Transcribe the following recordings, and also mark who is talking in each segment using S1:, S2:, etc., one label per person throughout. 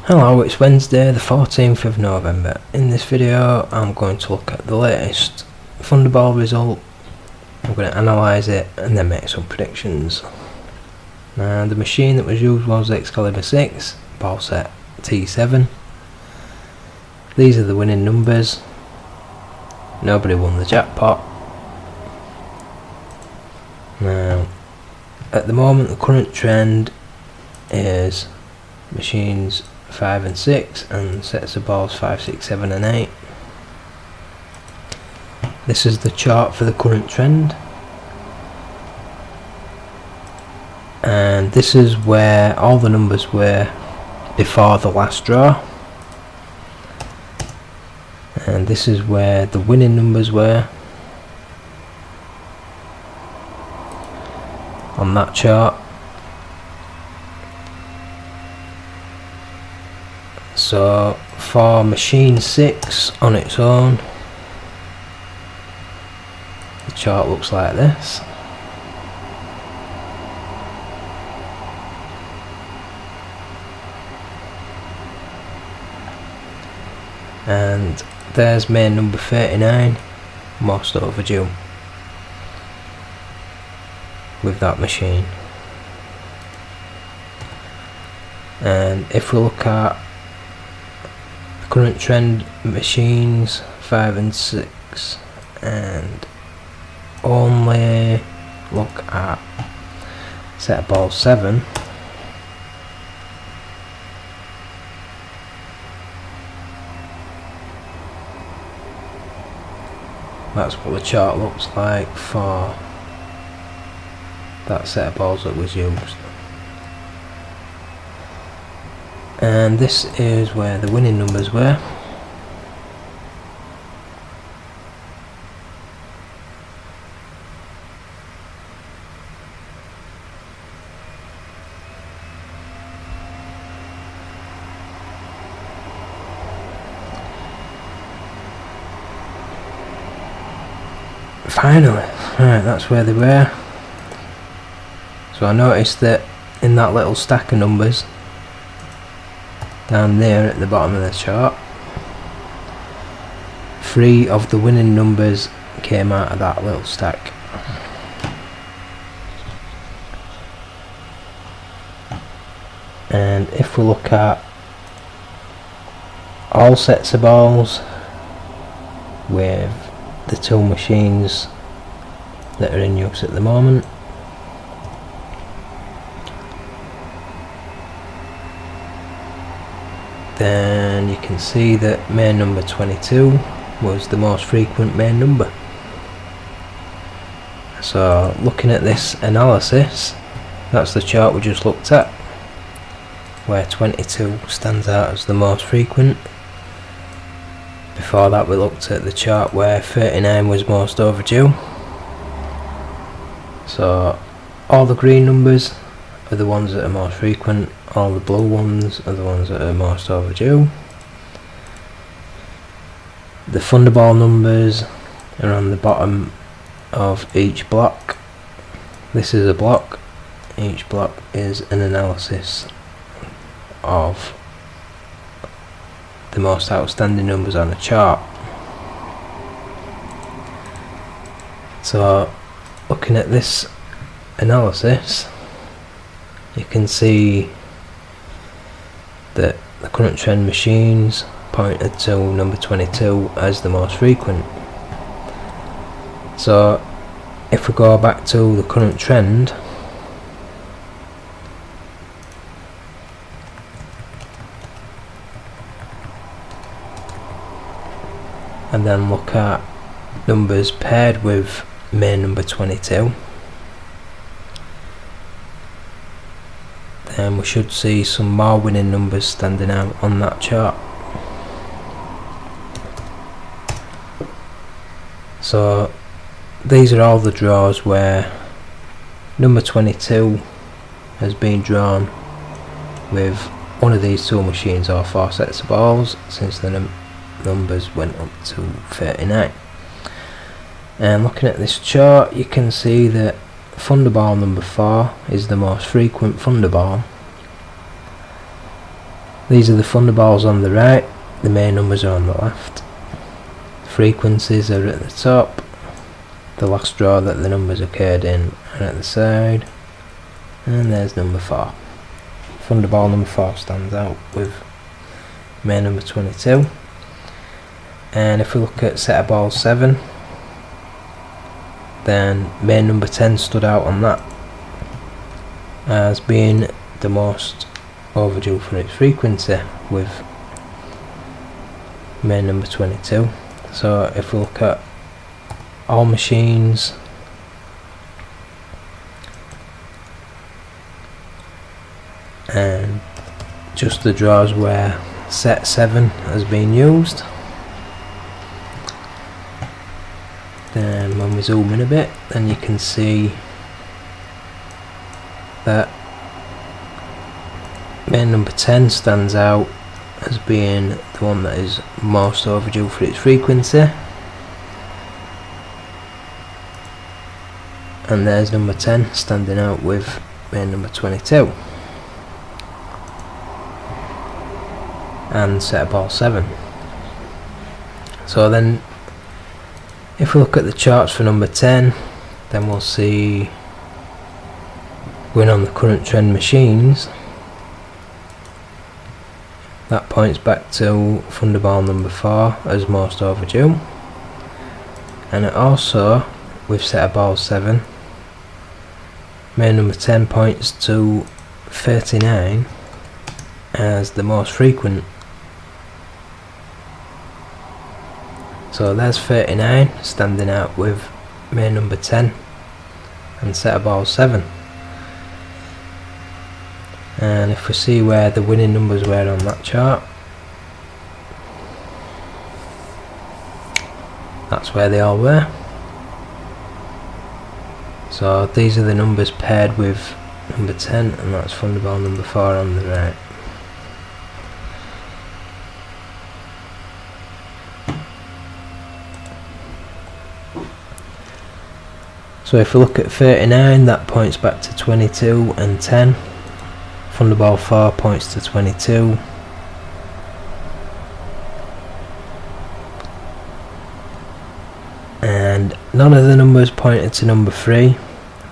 S1: Hello, it's Wednesday the 14th of November. In this video I'm going to look at the latest Thunderball result. I'm going to analyse it and then make some predictions. Now, the machine that was used was Excalibur 6, ball set T7. These are the winning numbers. Nobody won the jackpot. Now, at the moment the current trend is machines 5 and 6 and sets of balls 5, 6, 7 and 8. This is the chart for the current trend, and this is where all the numbers were before the last draw, and this is where the winning numbers were on that chart. So for machine 6 on its own, the chart looks like this. And there's main number 39, most overdue with that machine. And if we look at current trend machines 5 and 6 and only look at set of ball 7, that's what the chart looks like for that set of balls that was used. And this is where the winning numbers were. Finally, right, that's where they were. So I noticed that in that little stack of numbers down there at the bottom of the chart, 3 of the winning numbers came out of that little stack. And if we look at all sets of balls with the 2 machines that are in use at the moment, then you can see that main number 22 was the most frequent main number. So looking at this analysis, that's the chart we just looked at, where 22 stands out as the most frequent. Before that we looked at the chart where 39 was most overdue. So all the green numbers are the ones that are most frequent, all the blue ones are the ones that are most overdue. The Thunderball numbers are on the bottom of each block. This is a block. Each block is an analysis of the most outstanding numbers on a chart. So looking at this analysis, you can see that the current trend machines pointed to number 22 as the most frequent. So if we go back to the current trend, and then look at numbers paired with main number 22, then we should see some more winning numbers standing out on that chart. So these are all the draws where number 22 has been drawn with one of these 2 machines or 4 sets of balls since the numbers went up to 39. And looking at this chart, you can see that Thunderball number 4 is the most frequent Thunderball, These are the Thunderballs on the right, the main numbers are on the left. Frequencies are at the top, the last draw that the numbers occurred in are at the side, and there's number 4. Thunderball number 4 stands out with main number 22. And if we look at set of ball 7, then main number 10 stood out on that as being the most overdue for its frequency with main number 22. So if we look at all machines, and just the draws where set 7 has been used, then when we zoom in a bit, then you can see that main number 10 stands out as being the one that is most overdue for its frequency, and there's number 10 standing out with main number 22 and set of ball 7. So then if we look at the charts for number 10, then we'll see, going on the current trend machines, that points back to Thunderball number 4 as most overdue, and it also, with set of ball 7, main number 10 points to 39 as the most frequent. So there's 39 standing out with main number 10 and set of ball 7. And if we see where the winning numbers were on that chart, that's where they all were. So these are the numbers paired with number 10, and that's Thunderball number 4 on the right. So if we look at 39, that points back to 22 and 10. Thunderball 4 points to 22. And none of the numbers pointed to number 3,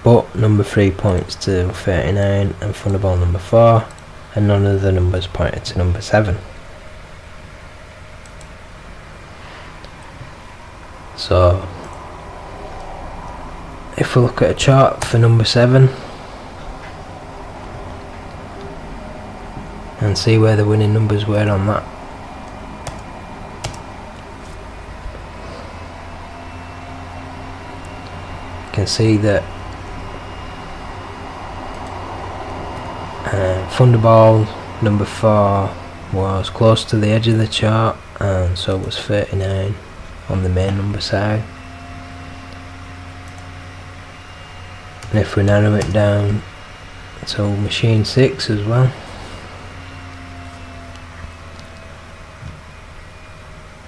S1: but number 3 points to 39 and Thunderball number 4, and none of the numbers pointed to number 7. So if we look at a chart for number 7 and see where the winning numbers were on that, you can see that Thunderball number 4 was close to the edge of the chart, and so was 39 on the main number side. And if we narrow it down to machine 6 as well,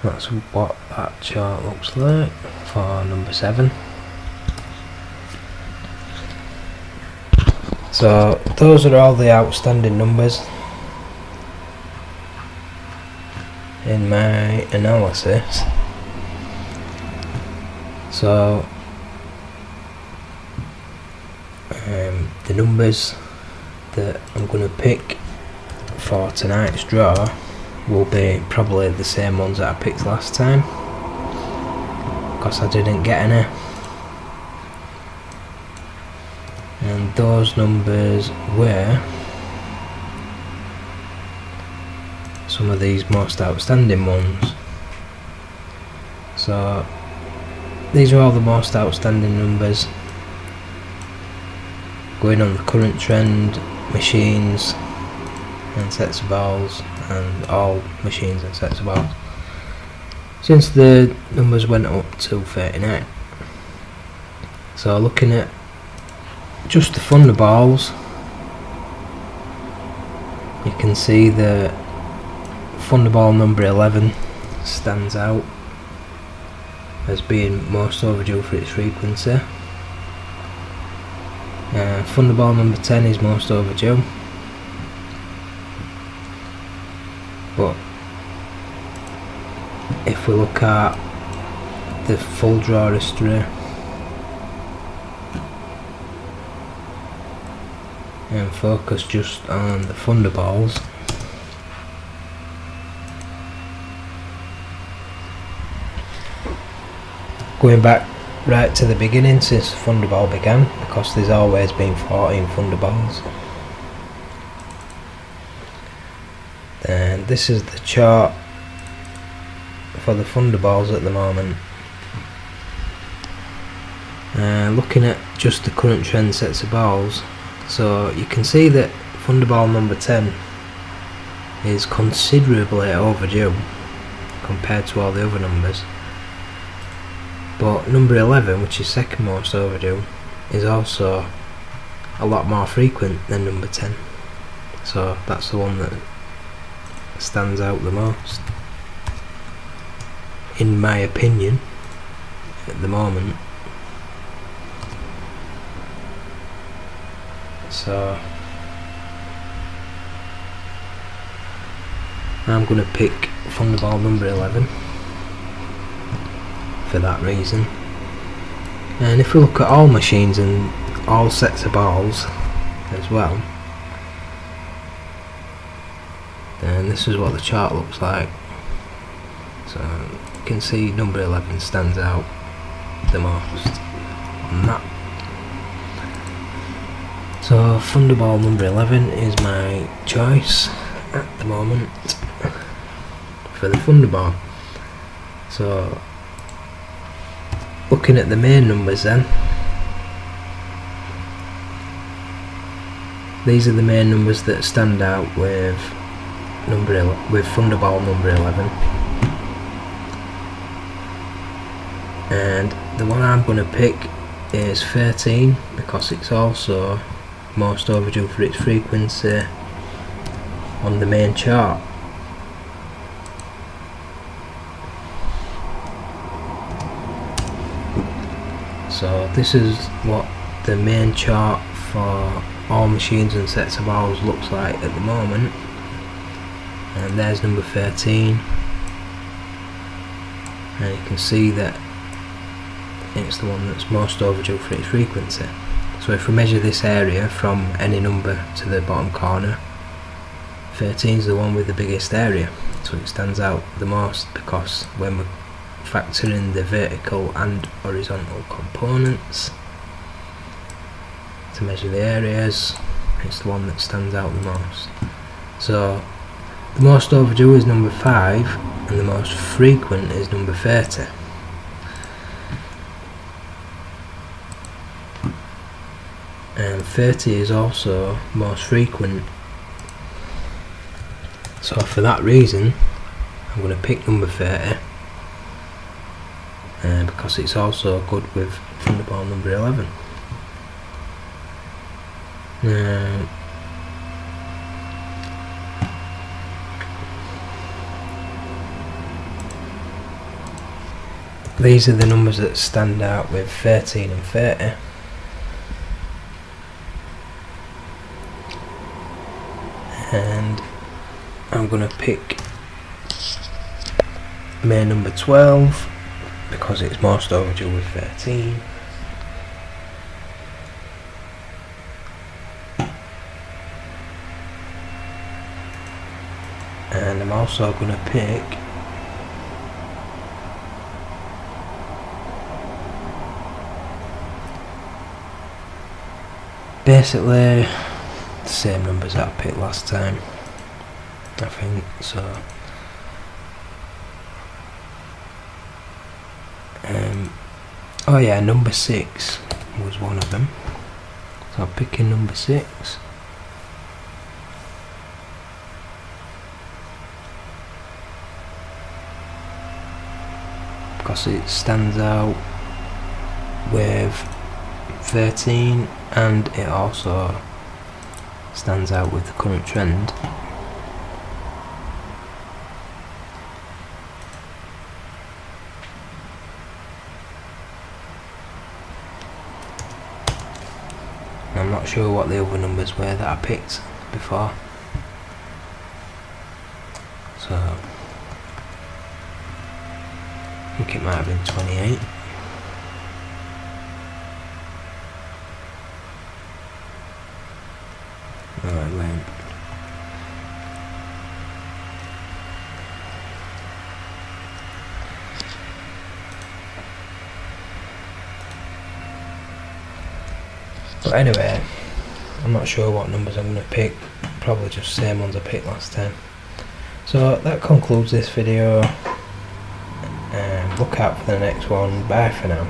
S1: that's what that chart looks like for number 7. So those are all the outstanding numbers in my analysis. So the numbers that I'm going to pick for tonight's draw will be probably the same ones that I picked last time, because I didn't get any. And those numbers were some of these most outstanding ones. So these are all the most outstanding numbers going on the current trend machines and sets of balls, and all machines and sets of balls since the numbers went up to 39. So looking at just the Thunderballs, you can see that Thunderball number 11 stands out as being most overdue for its frequency. Thunderball number 10 is most overdue, But if we look at the full draw history and focus just on the Thunderballs, going back right to the beginning since Thunderball began, because there's always been 14 Thunderballs. And this is the chart for the Thunderballs at the moment. Looking at just the current trend sets of balls, so you can see that Thunderball number 10 is considerably overdue compared to all the other numbers. But number 11, which is second most overdue, is also a lot more frequent than number 10. So that's the one that stands out the most, in my opinion, at the moment. So I'm going to pick Thunderball number 11 for that reason. And if we look at all machines and all sets of balls as well, then this is what the chart looks like. So you can see number 11 stands out the most on that. So Thunderball number 11 is my choice at the moment for the Thunderball. So looking at the main numbers then, these are the main numbers that stand out with Thunderball number 11. And the one I'm going to pick is 13, because it's also most overdue for its frequency on the main chart. So this is what the main chart for all machines and sets of balls looks like at the moment. And there's number 13, and you can see that it's the one that's most overdue for its frequency. So if we measure this area from any number to the bottom corner, 13 is the one with the biggest area, so it stands out the most, because when we factor in the vertical and horizontal components to measure the areas, it's the one that stands out the most. So the most overdue is number 5, and the most frequent is number 30. And 30 is also most frequent. So for that reason, I'm going to pick number 30, because it's also good with Thunderball number 11. Now, these are the numbers that stand out with 13 and 30. And I'm going to pick main number 12, because it's most overdue with 13. And I'm also going to pick basically the same numbers that I picked last time, I think. So oh yeah, number 6 was one of them, so I'm picking number 6. Because it stands out with 13, and it also stands out with the current trend. I'm not sure what the other numbers were that I picked before. So I think it might have been 28. No, it won't. But anyway, I'm not sure what numbers I'm going to pick, probably just the same ones I picked last time. So that concludes this video, and look out for the next one. Bye for now.